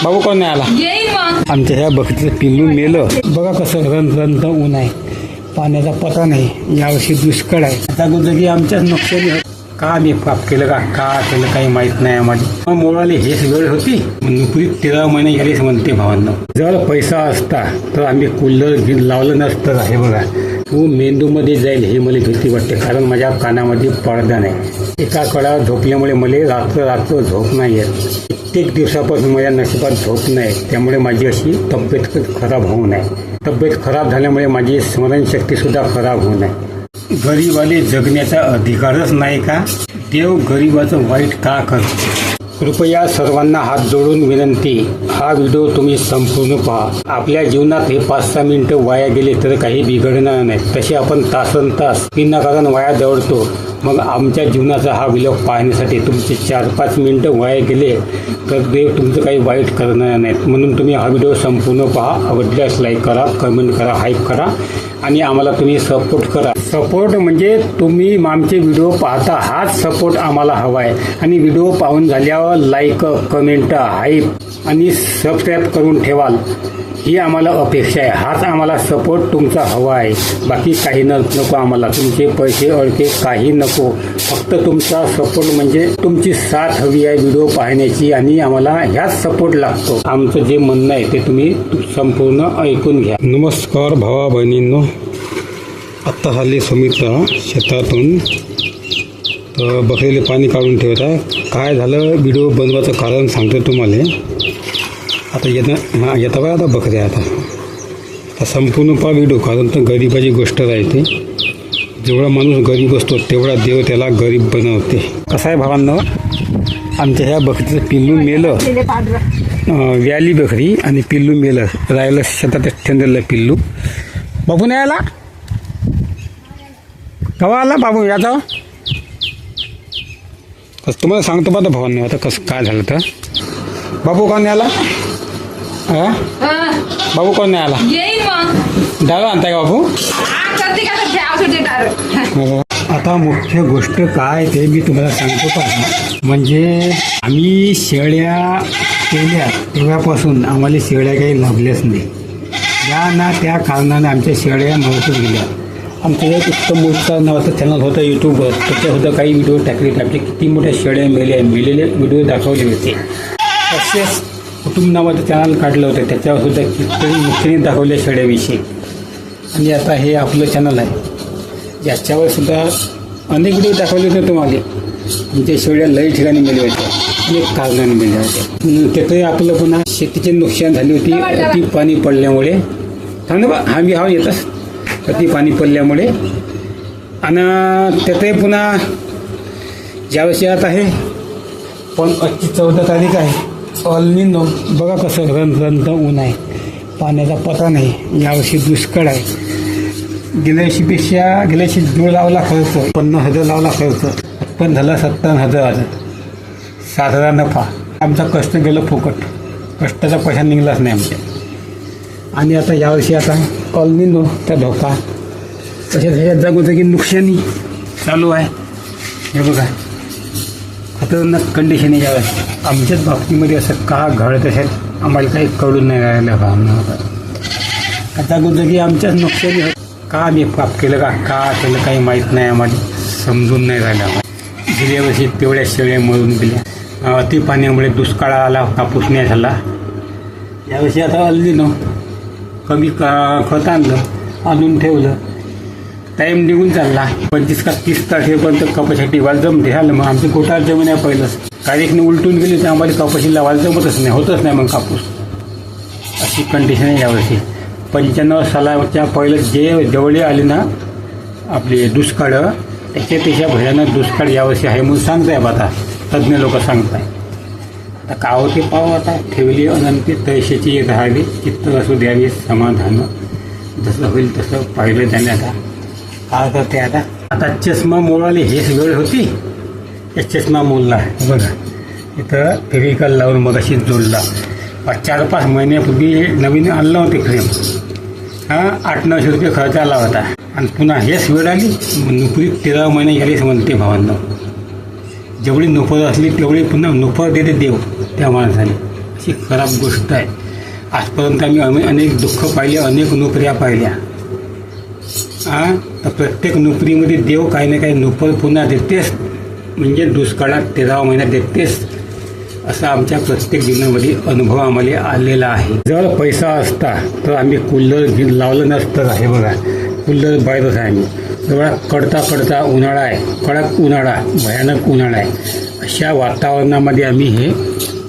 बाबू कोण नाही आला? येईल मग. आमच्या ह्या बकरीचं पिल्लू मेलं. बघा कसं रण ऊन आहे, पाण्याचा पता नाही. यावर्षी दुष्काळ आहे. आता गुजगी आमच्याच नुकसानी होत. का मी पाप केलं का केलं काही माहित नाही आम्हाला. मुळाली हेच वेळ होती. नोकरी 13 महिने गेलेच म्हणते भावांना. जर पैसा असता तर आम्ही कूलर लावलं नसतं. हे बघा, तू मेंदूमध्ये जाईल हे मला भीती वाटते. कारण माझ्या कानामध्ये पडदा नाही. एका कडा झोपल्यामुळे मला रात्र झोप नाही येत. कित्येक दिवसापासून माझ्या नशिबात झोप नाही. त्यामुळे माझी अशी तब्येत खराब होऊ नये. तब्येत खराब झाल्यामुळे माझी स्मरणशक्ती सुद्धा खराब होऊ नये. गरीबाले जगण्याचा अधिकारच नाही का? देव गरीबाचं वाईट का करतो? कृपया सर्वांना हात जोडून विनंती, हा व्हिडिओ तुम्ही संपूर्ण पहा. आपल्या जीवनात हे 5-6 मिनिटं वाया गेले तर काही बिघडणार नाही. तसे आपण तासनतास विनाकारण वाया दौडतो. मग आमच्या जीवनाचा हा व्हिडिओ पाहण्यासाठी तुमचे 4-5 मिनिटं वाया गेले तर देव तुमचं काही वाईट करणार नाहीत. म्हणून तुम्ही हा व्हिडिओ संपूर्ण पहा. आवडल्यास लाईक करा, कमेंट करा, हाईप करा आणि आम्हाला तुम्ही सपोर्ट करा. सपोर्ट म्हणजे तुम्ही आमचे व्हिडिओ पाहता, हाच सपोर्ट आम्हाला हवा आहे. आणि व्हिडिओ पाहून झाल्यावर लाईक, कमेंट, हाईप आणि सबस्क्राईब करून ठेवाल ही आम्हाला अपेक्षा आहे. हाच आम्हाला सपोर्ट तुमचा हवा आहे. बाकी काही नको आम्हाला. तुमचे पैसे अडके काही नको. फक्त तुमचा सपोर्ट म्हणजे तुमची साथ हवी आहे व्हिडिओ पाहण्याची आणि आम्हाला ह्याच सपोर्ट लागतो. आमचं जे म्हणणं आहे ते तुम्ही संपूर्ण ऐकून घ्या. नमस्कार भावा बहिणींनो. आत्ता हल्ली सुमित्रा शेतातून बकरीला पाणी काढून ठेवत आहे. काय झालं व्हिडिओ बनवायचं कारण सांगतो तुम्हाला. आता येता बघा आता बकऱ्या आता संपूर्ण पा व्हिडिओ. कारण तर गरिबाची गोष्ट राहते. जेवढा माणूस गरीब असतो तेवढा देव त्याला गरीब बनवते. कसं आहे भावांनो, आमच्या ह्या बकरीचं पिल्लू मेलं. व्याली बकरी आणि पिल्लू मेलं. राहिलं शेतात ठेवलेलं पिल्लू. बाबू नाही आला? केव्हा आला बाबू? याचा कसं तुम्हाला सांगतो बघा भावांनो आता कसं काय झालं तर. बाबू कोण नाही आला? बाबू कोण नाही आला? येईल मग. डाळ आणताय का बाबू? आता मुख्य गोष्ट काय ते मी तुम्हाला सांगतो का. म्हणजे आम्ही शेळ्या केल्या तेव्हापासून आम्हाला शेळ्या काही लाभल्याच नाही. या ना त्या कारणाने आमच्या शेळ्या मरतच गेल्या. आमचं एक उत्तम मोठा नावाचं चॅनल होतं यूट्यूबवर. त्याच्यासुद्धा काही व्हिडिओ टाकले. आमचे किती मोठ्या शेळ्या मेलेले व्हिडिओ दाखवले होते. तसेच कुटुंब नावाचं चॅनल काढलं होतं. त्याच्यावर सुद्धा कितीतरी मुख्याने दाखवल्या शेळ्याविषयी. आणि आता हे आपलं चॅनल आहे. याच्यावर सुद्धा अनेक व्हिडिओ दाखवले होते तुम्हाला. आमच्या शेळ्या लई ठिकाणी मेल्या होत्या. एक कारणाने मेल्या होत्या. त्यातही आपलं पुन्हा शेतीचे नुकसान झाली होती. अति पाणी पडल्यामुळे. थांब ना बा, आम्ही हा येतच. अति पाणी पडल्यामुळे. आणि त्यातही पुन्हा ज्यावर्षी आता आहे पण 14 तारीख आहे. अल्निनो बघा कसं रण ऊन आहे, पाण्याचा पता नाही. यावर्षी दुष्काळ आहे. गेल्या वर्षी जोड लावला खर्च 50,000 लावला खर्च. पण झाला 57,000. 7,000 नफा. आमचा कष्ट गेलं फुकट. कष्टाचा पैसा निघालाच नाही आमच्या. आणि आता यावर्षी आता अल्निनो त्या धोका तसेच ह्याच्यात जागोजागी नुकसानी चालू आहे. हे बघा खतरनाक कंडिशन आहे यावेळेस. आमच्याच बाबतीमध्ये असं का घडत असेल आम्हाला काही कळून नाही राहिलं भावना. आता जागोजागी आमच्याच नुकसानी होत. का मी पाप केलं का केलं काही माहीत नाही आम्हाला. समजून नाही राहिलं आम्हाला. गेल्या वर्षी तेवढ्या शेळ्या मरून गेल्या. अति पाण्यामुळे दुष्काळ आला. कापूस नाही झाला. यावर्षी आता अल्निनो कमी खत आणून ठेवलं. टाईम निघून चालला. 25 का 30 तारखेपर्यंत कपाशीसाठी वाल जमते. झालं मग आमची गोटाळ जमीन आहे पहिलंच. तारीखने उलटून गेली तर आम्हाला कपाशीला वाल जमतच नाही, होतच नाही मग कापूस. अशी कंडिशन आहे यावर्षी. 95 सालाच्या पहिलं जे जवळ आले ना आपले दुष्काळ त्याच्यापेक्षा भयानक दुष्काळ यावर्षी आहे म्हणून सांगताय आता तज्ज्ञ लोक सांगताय. आता का होते पाहू. आता ठेवली अनंती तैशाची राहावी. चित्त असू द्यावी समाधान. जसं होईल तसं पाहिलं त्याने. आता काय करते आता चष्मा मोडाली हेच वेळ होती. या चष्मा मोडला बघा. इथं फेविकॉल लावून मग अशी जोडला. 4-5 महिन्यापूर्वी नवीन आणलं होते फ्रेम. 800-900 रुपये खर्च आला होता. आणि पुन्हा हेच वेळ आली. नोकरी 13 महिने गेलीच म्हणते भावांना. जेवढी नोकर असली तेवढी पुन्हा नोकर देते देव त्या माणसाने. अशी खराब गोष्ट आहे. आजपर्यंत आम्ही अनेक दुःख पाहिले, अनेक नोकऱ्या पाहिल्या. तर प्रत्येक नोकरीमध्ये देव काही ना काही नोकर पुन्हा देतेस, म्हणजे दुष्काळात 13 महिन्यात देतेस, असा आमच्या प्रत्येक जीवनामध्ये अनुभव आम्हाला आलेला आहे. जर पैसा असता तर आम्ही कूलर लावलं नसतं. हे बघा, कूलर बाहेरच आहे. आम्ही एवढा कडता उन्हाळा आहे, कडक उन्हाळा, भयानक उन्हाळा आहे. अशा वातावरणामध्ये आम्ही हे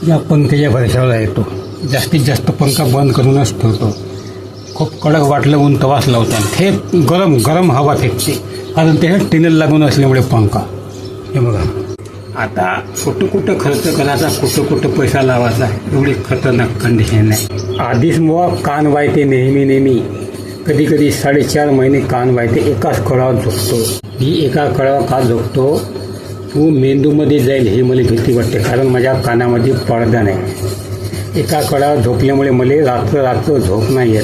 या पंख्याच्या भरशावर येतो. जास्तीत जास्त पंखा बंद करूनच ठेवतो. खूप कडक वाटलं ऊन तवाच लावतात. हे गरम हवा फेकते, कारण ते टिनल लागून असल्यामुळे पंखा. हे बघा, आता कुठं खर्च करायचा, कुठं पैसा लावायचा, एवढी खतरनाक कंडिशन आहे. आधीच मग कान वायते नेहमी. कधी 4.5 महिने कान वायते. एकाच कळावर झोपतो. ही एका कळावर का झोपतो? तू मेंदूमध्ये जाईल हे मला भीती वाटते, कारण माझ्या कानामध्ये पडदा नाही. एका कळावर झोपल्यामुळे मला रात्र झोप नाही येत.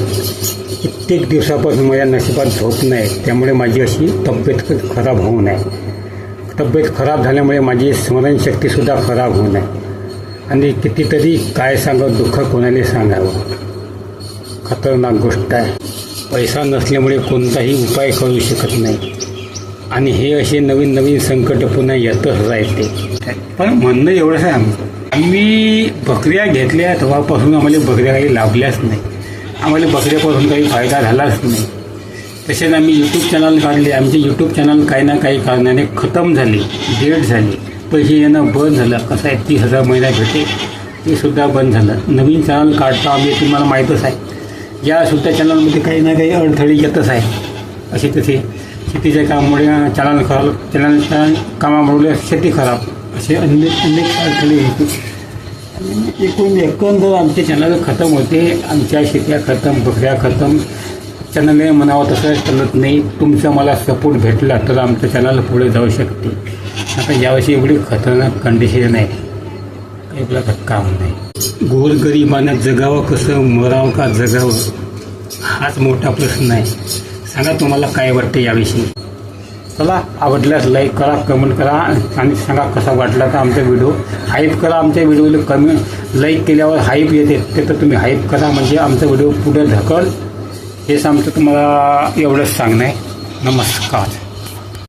कित्येक दिवसापासून माझ्या नशिबात झोप नाही. त्यामुळे माझी अशी तब्येत खराब होऊ नये. तब्येत खराब झाल्यामुळे माझी स्मरणशक्तीसुद्धा खराब होऊ नये. आणि कितीतरी काय सांगावं, दुःख कोणाला सांगावं. खतरनाक गोष्ट आहे. पैसा नसल्यामुळे कोणताही उपाय करू शकत नाही. आणि हे असे नवीन संकट पुन्हा येतच राहते. पण म्हणणं एवढंच आहे, आम्ही बकऱ्या घेतल्या तेव्हापासून आम्हाला बकऱ्या काही लाभल्याच नाही. आम्हाला बकऱ्यापासून काही फायदा झालाच नाही. तसेच आम्ही यूट्यूब चॅनल काढले. आमचे यूट्यूब चॅनल काही ना काही कारणाने खतम झाले, डेट झाली. पैसे येणं बंद झालं. कसं आहे, 30,000 महिना भेटे, ते सुद्धा बंद झालं. नवीन चॅनल काढतो आम्ही, तुम्हाला माहीतच आहे. यासुद्धा चॅनलमध्ये काही ना काही अडथळे येतच आहे. असे तसे शेतीच्या कामामुळे चॅनल कामामुळे शेती खराब, असे अनेक अडथळे येते. एकंदर आमचे चॅनल खतम होते. आमच्या शेत्या खतम, बकऱ्या खतम. चॅनल म्हणावं तसं चालत नाही. तुमचा मला सपोर्ट भेटला तर आमचं चॅनल पुढे जाऊ शकते. आता यावर्षी एवढी खतरनाक कंडिशन आहे, काही काम नाही. गोरगरिबांना जगावं कसं, मरावं का जगावं, हाच मोठा प्रश्न आहे. सांगा तुम्हाला काय वाटतं याविषयी. चला, आवडल्यास लाईक करा, कमेंट करा आणि सांगा कसा वाटला तर आमचा व्हिडिओ. हाईप करा. आमच्या व्हिडिओला लाईक केल्यावर हाईप येते, ते तर तुम्ही हाईप करा, म्हणजे आमचा व्हिडिओ पुढे ढकल. हेच आमचं तुम्हाला एवढंच सांगणं आहे. नमस्कार.